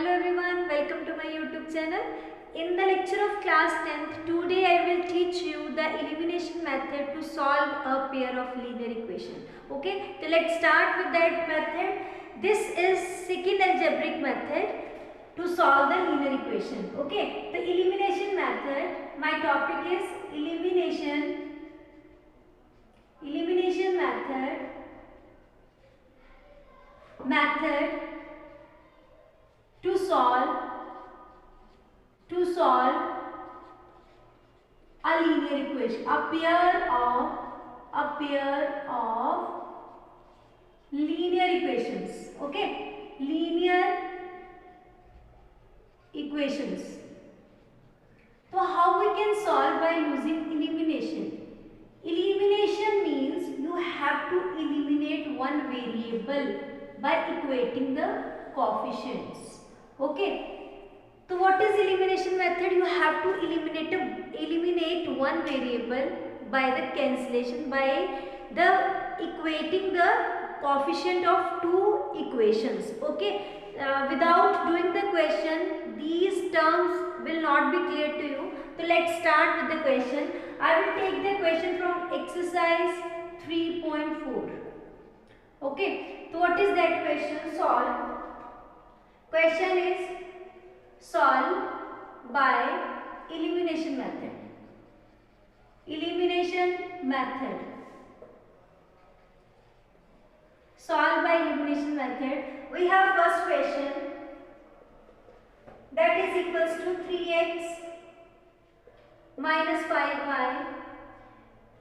Hello everyone, welcome to my YouTube channel. In the lecture of class 10th, today I will teach you the elimination method to solve a pair of linear equation. Okay, so let's start with that method. This is second algebraic method to solve the linear equation. Okay, the elimination method, my topic is elimination method to solve a linear equation, a pair of linear equations. Okay, linear equations. So how we can solve by using elimination? Elimination means you have to eliminate one variable by equating the coefficients. Okay, so what is elimination method? You have to eliminate one variable by the cancellation, by the equating the coefficient of two equations. Okay, without doing the question, these terms will not be clear to you. So let's start with the question. I will take the question from exercise 3.4. Okay, so what is that question? Solve. Question is solve by elimination method. Solve by elimination method. We have first question, that is equals to 3x minus 5y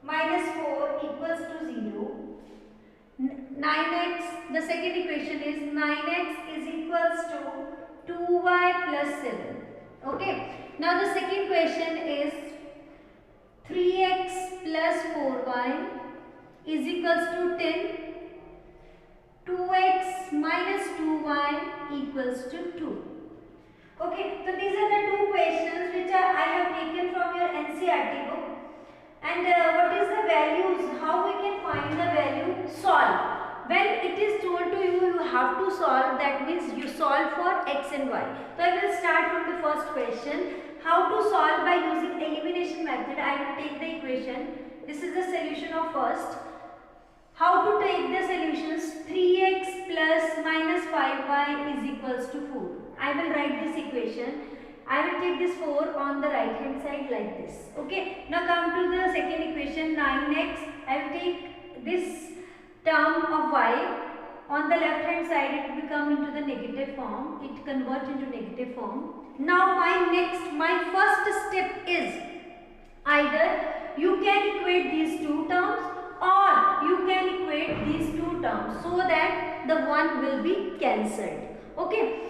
minus 4 equals to 0. 9x, the second equation is 9x is equals to 2y plus 7. Okay, now the second question is 3x plus 4y is equals to 10. 2x minus 2y equals to 2. Okay, so these are the two questions which I have taken from your NCERT book. And what is the values? How we can find the value? Solve. When it is told to you, you have to solve. That means you solve for x and y. So I will start from the first question. How to solve by using elimination method? I will take the equation. This is the solution of first. How to take the solutions? 3x plus minus 5y is equals to 4. I will write this equation. I will take this 4 on the right hand side like this. Okay. Now come to the second equation, 9x. I will take this term of y. On the left hand side it will come into the negative form. It converts into negative form. Now my first step is either you can equate these two terms or you can equate these two terms so that the one will be cancelled. Okay.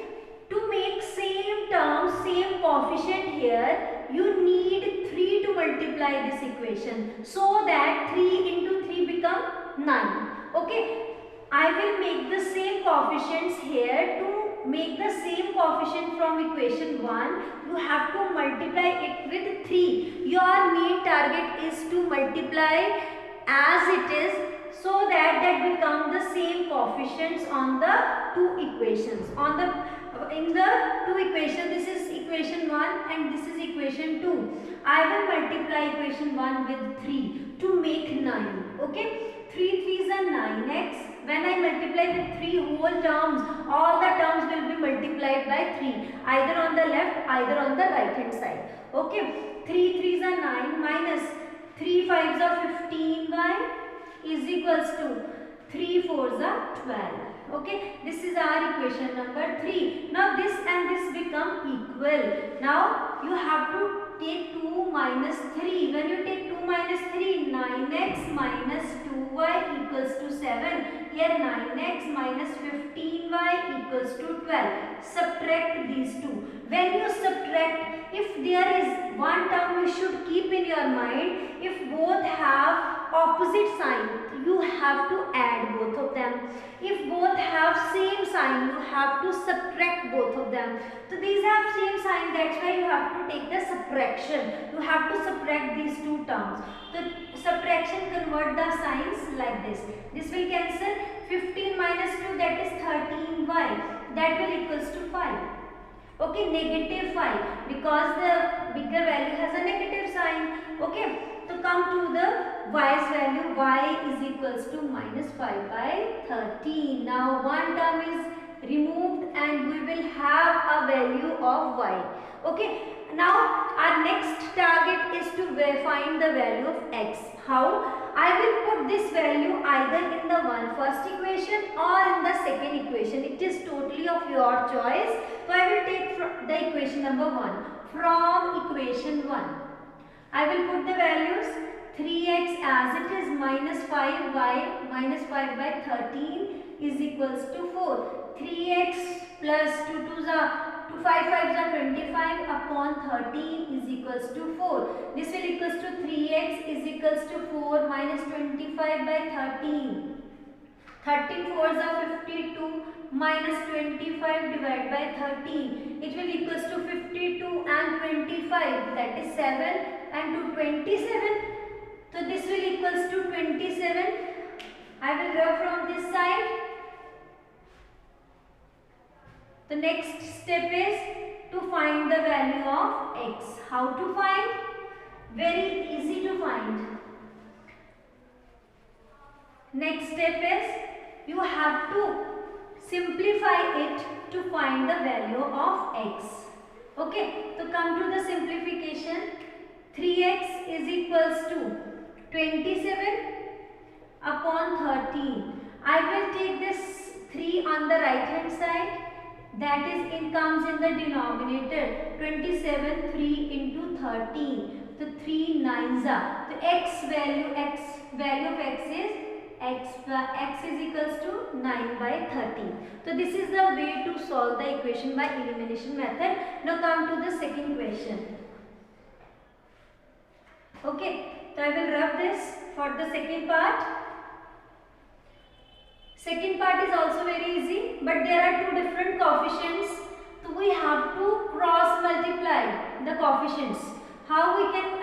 To make same term, same coefficient here, you need 3 to multiply this equation so that 3 into 3 become 9. Okay, I will make the same coefficients here. To make the same coefficient from equation 1, you have to multiply it with 3. Your main target is to multiply as it is so that become the same coefficients on the two equations. In the two equations, this is equation 1 and this is equation 2. I will multiply equation 1 with 3 to make 9. Okay, 3 3s are 9x. When I multiply with 3 whole terms, all the terms will be multiplied by 3, either on the left, either on the right hand side. Okay, 3 3s are 9 minus 3 5s are 15y is equals to 3 4s are 12. Okay, this is our equation number 3. Now this and this become equal. Now you have to take 2 minus 3. When you take 2 minus 3, 9x minus 2y equals to 7. Here 9x minus 15y equals to 12. Subtract these two. When you subtract, if there is one term you should keep in your mind, if both have opposite sign, you have to add both of them. If both have same sign, you have to subtract both of them. So these have same sign, that's why you have to take the subtraction. You have to subtract these two terms. The subtraction convert the signs like this. This will cancel. 15 minus 2, that is 13y. That will equals to 5. Okay, negative 5 because the bigger value has a negative sign. Okay, to come to the y's value, y is equals to minus 5 by 13. Now one term is removed and we will have a value of y. Okay, now our next target is to find the value of x. How? I will put this value either in the first equation or in the second equation. It is totally of your choice. So I will take the equation number 1. From equation 1, I will put the values 3x as it is minus 5y minus 5 by 13 is equals to 4. 3x plus 2 2s are 2 5 5s are 25 upon 13 is equals to 4. This will equals to 3x is equals to 4 minus 25 by 13. 13 4s are 52 minus 25 divided by 13. It will equals to 52 and 25, that is 7 and to 27. So this will equals to 27. I will draw from this side. The next step is to find the value of x. How to find? Very easy to find. Next step is you have to simplify it to find the value of x. Okay, to come to the simplification, 3x is equals to 27 upon 13. I will take this 3 on the right hand side. That is, it comes in the denominator. 27 3 into 13. The 3 9s are. The value of x is x is equals to 9 by 13. So this is the way to solve the equation by elimination method. Now come to the second question. Okay, so I will rub this for the second part. Second part is also very easy, but there are two different coefficients. So we have to cross multiply the coefficients. How we can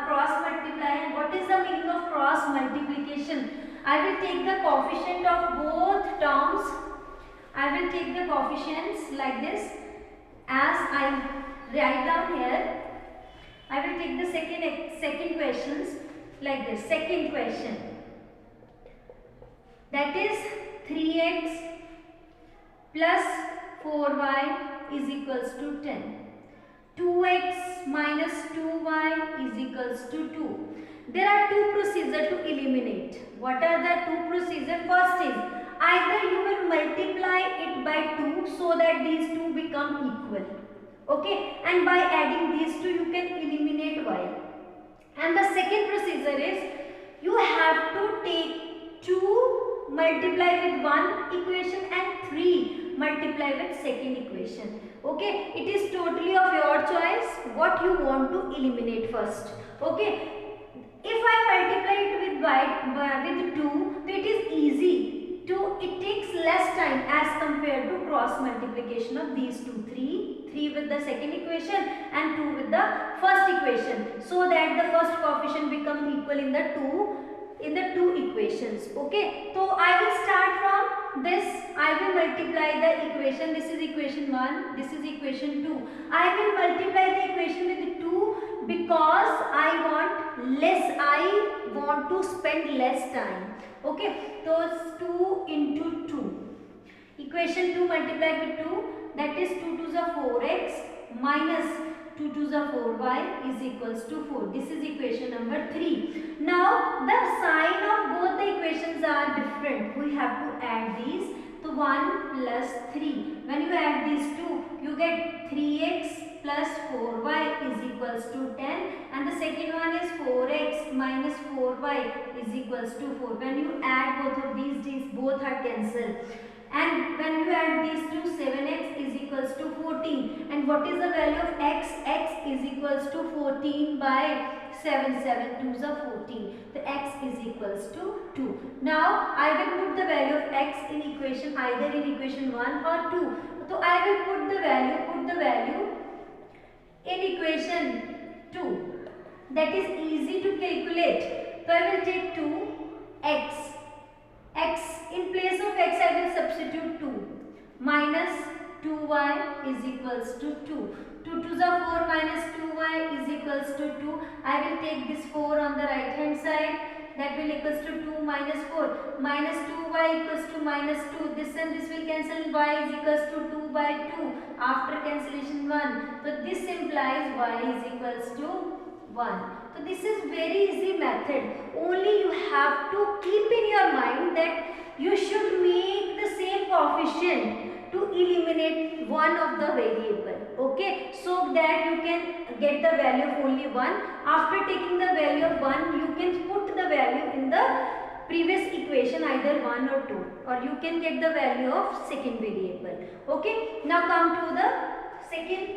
cross multiply and what is the meaning of cross multiplication? I will take the coefficient of both terms. I will take the coefficients like this as I write down here. I will take the second questions like this. Second question, that is 3x plus 4y is equals to 10. 2x minus 2y is equals to 2. There are two procedures to eliminate. What are the two procedures? First is either you will multiply it by 2 so that these two become equal. Okay, and by adding these two you can eliminate y. And the second procedure is you have to take 2 multiply with one equation and 3 multiply with second equation. Okay, it is totally of your choice what you want to eliminate first. Okay, if I multiply it with 2, it is easy to, it takes less time as compared to cross multiplication of these two. 3 with the second equation and 2 with the first equation, so that the first coefficient becomes equal in the two equations. Okay, so I will start from this. I will multiply the equation. This is equation 1, this is equation 2. I will multiply the equation with 2 because I want to spend less time. Okay, so it's 2 into 2. Equation 2 multiplied with 2, that is 2 to the 4x minus 2 to the 4y is equals to 4. This is equation number 3. Now the sign of both the equations are different. We have to add these. So 1 plus 3. When you add these two, you get 3x plus 4y is equals to 10, and the second one is 4x minus 4y is equals to 4. When you add both of these both are cancelled. And when you add these two, 7x is equals to 14. And what is the value of x? X is equals to 14 by 7. 7 2s are 14. The x is equals to 2. Now I will put the value of x in equation, either in equation 1 or 2. So I will put the value in equation 2. That is easy to calculate. So I will take 2x. In place of x I will substitute 2 minus 2y is equals to 2. 2 to the 4 minus 2y is equals to 2. I will take this 4 on the right hand side. That will equals to 2 minus 4. Minus 2y equals to minus 2. This and this will cancel. Y is equals to 2 by 2. After cancellation 1. So this implies y is equals to 1. So this is very easy method. Only you have to keep in your mind that you should make the same coefficient to eliminate one of the variable, okay, so that you can get the value of only 1. After taking the value of 1, you can put the value in the previous equation, either 1 or 2, or you can get the value of second variable. Okay, now come to the second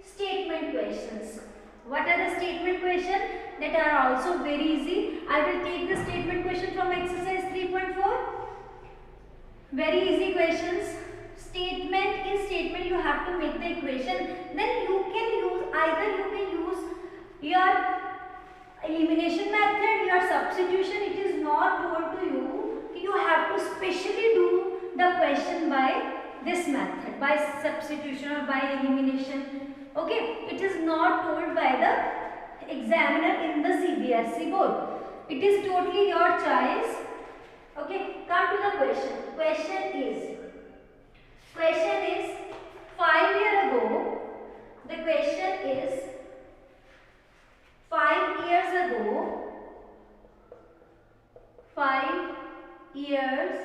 statement questions. What are the statement questions that are also very easy? I will take the statement question from exercise 3.4. Very easy questions. Statement is statement, you have to make the equation. Then you can use, either you can use your elimination method, your substitution. It is not told to you, you have to specially do the question by this method, by substitution or by elimination. Okay, it is not told by the examiner in the CBSE board. It is totally your choice. Okay, come to the question. Question is 5 years ago. The question is 5 years ago. 5 years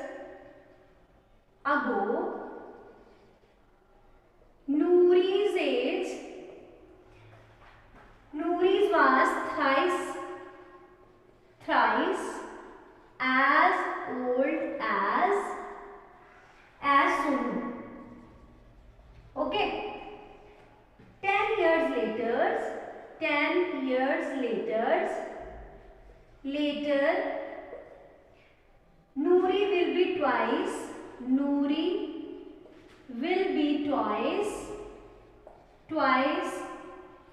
ago. Nouri's age. Nouri's was thrice as old as Sonu. Okay. 10 years later, Nouri will be twice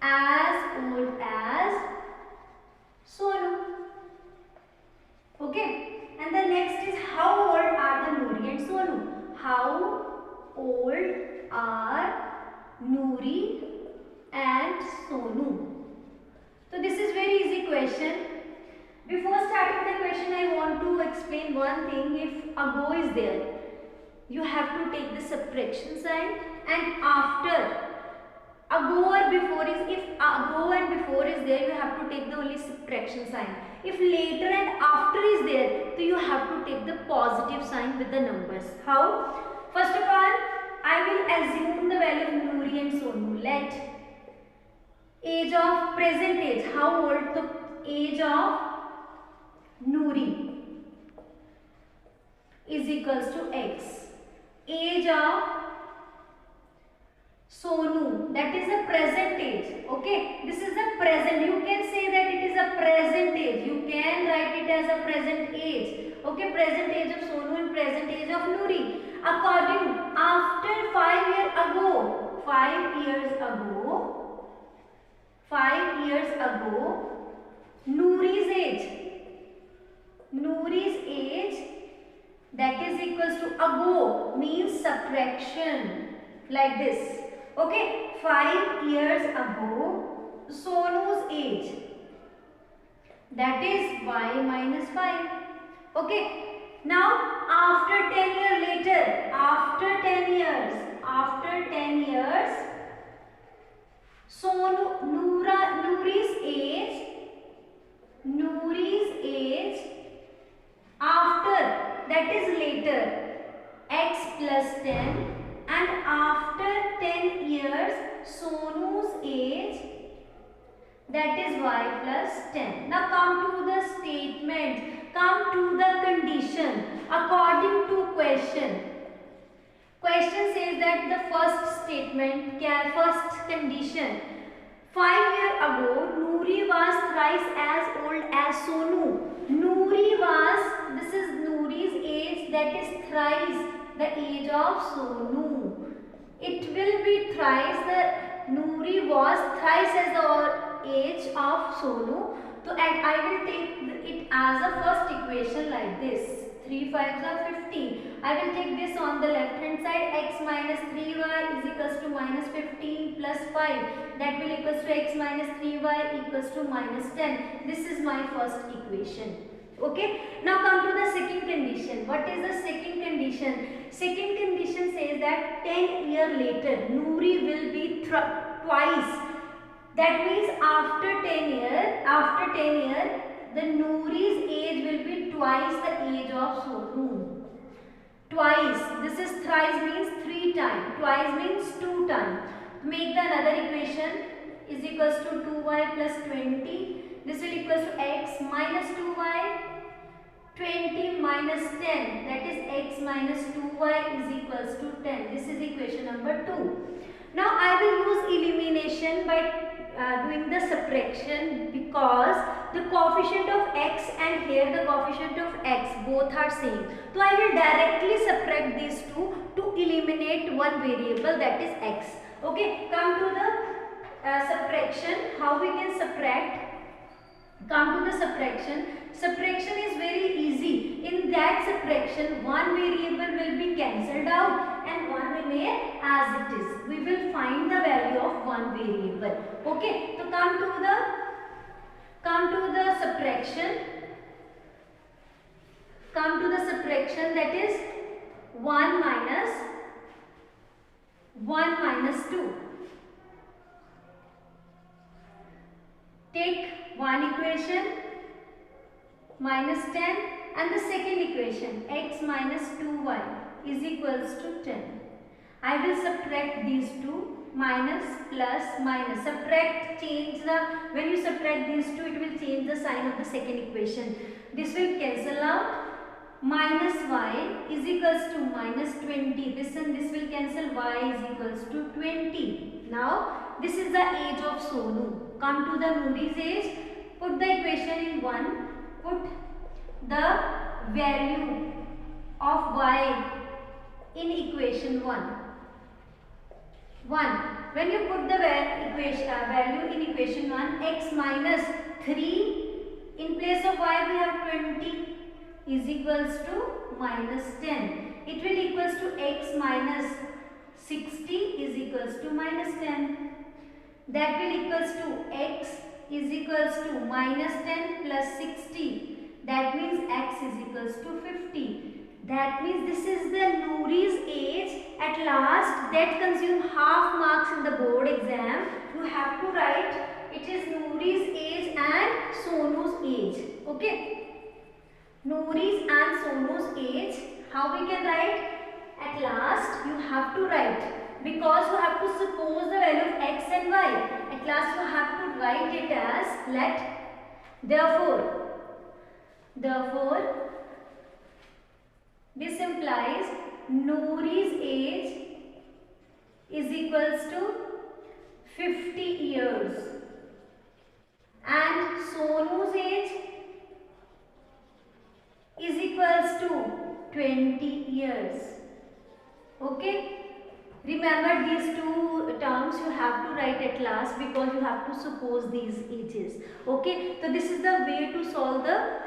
as old as Sonu. Okay. And the next is, how old are the Nouri and Sonu? How old are Nouri and Sonu? So this is very easy question. Before starting the question, I want to explain one thing. If ago is there, you have to take the subtraction sign, and after ago or before is, if ago and before is there, you have to take the only subtraction sign. If later and after is there, so you have to take the positive sign with the numbers. How? First of all, I will assume the value of Nouri and Sonu. Let age of present age, how old the age of Nouri is equals to x. Age of Sonu, that is a present age. Okay, this is a present. You can say that it is a present age. You can write it as a present age. Okay, present age of Sonu and present age of Nouri. According, after 5 years ago, 5 years ago, Nouri's age, that is equals to, ago means subtraction, like this. Okay, 5 years ago, Sonu's age, that is y minus 5. Okay, now after 10 years later, after 10 years, Nouri's age, after, that is later, x plus 10, and after 10 years, Sonu's age, that is y plus 10. Now come to the statement, come to the condition. According to question says that the first statement, first condition, 5 years ago, Nouri was thrice as old as Sonu. Nouri was, this is Nouri's age, that is thrice the age of Sonu. It will be thrice, the Nouri was thrice as the age of Sonu. So, and I will take it as a first equation like this. 3 5s are 15. I will take this on the left hand side. X minus 3y is equals to minus 15 plus 5. That will equals to x minus 3y equals to minus 10. This is my first equation. Okay. Now come to the second condition. What is the second condition? Second condition says that 10 years later, Noori will be twice. That means after 10 years, the Noori's age will be twice the age of Sonu. Twice. This is thrice means 3 times. Twice means 2 times. Make the another equation is equals to 2y plus 20. This will equals to x minus 2y. 20 minus 10, that is x minus 2y is equals to 10. This is equation number 2. Now I will use elimination by doing the subtraction, because the coefficient of x and here the coefficient of x both are same. So I will directly subtract these two to eliminate one variable, that is x. Okay, come to the subtraction. How we can subtract? Come to the subtraction. Subtraction is very easy. In that subtraction, one variable will be cancelled out and one remain as it is. We will find the value of one variable. Okay. So come to the subtraction. Come to the subtraction, that is 1 minus 2. Take one equation minus 10 and the second equation x minus 2y is equals to 10. I will subtract these two, minus plus minus. Subtract, change the, when you subtract these two, it will change the sign of the second equation. This will cancel out. Minus y is equals to minus 20. This and this will cancel. Y is equals to 20. Now this is the age of Sonu. Come to the Noori's age. Put the equation in 1. Put the value of y in equation 1. 1. When you put the value in equation 1, x minus 3, in place of y we have 20 is equals to minus 10. It will equals to x minus 60 is equals to minus 10. That will equals to x is equals to minus 10 plus 60. That means x is equals to 50. That means this is the Noori's age at last that consume half marks in the board exam. You have to write it is Noori's age and Sonu's age. Okay. Noori's and Sonu's age. How we can write? At last you have to write, because you have to suppose the value of x and y. At last you have to write it as therefore this implies Noori's age is equals to 50 years and Sonu's age is equals to 20 years. Okay. Remember these two terms you have to write at last, because you have to suppose these ages. Okay. So this is the way to solve the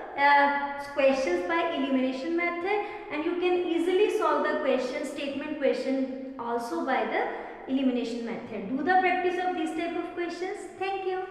questions by elimination method, and you can easily solve the question, statement question also by the elimination method. Do the practice of these type of questions. Thank you.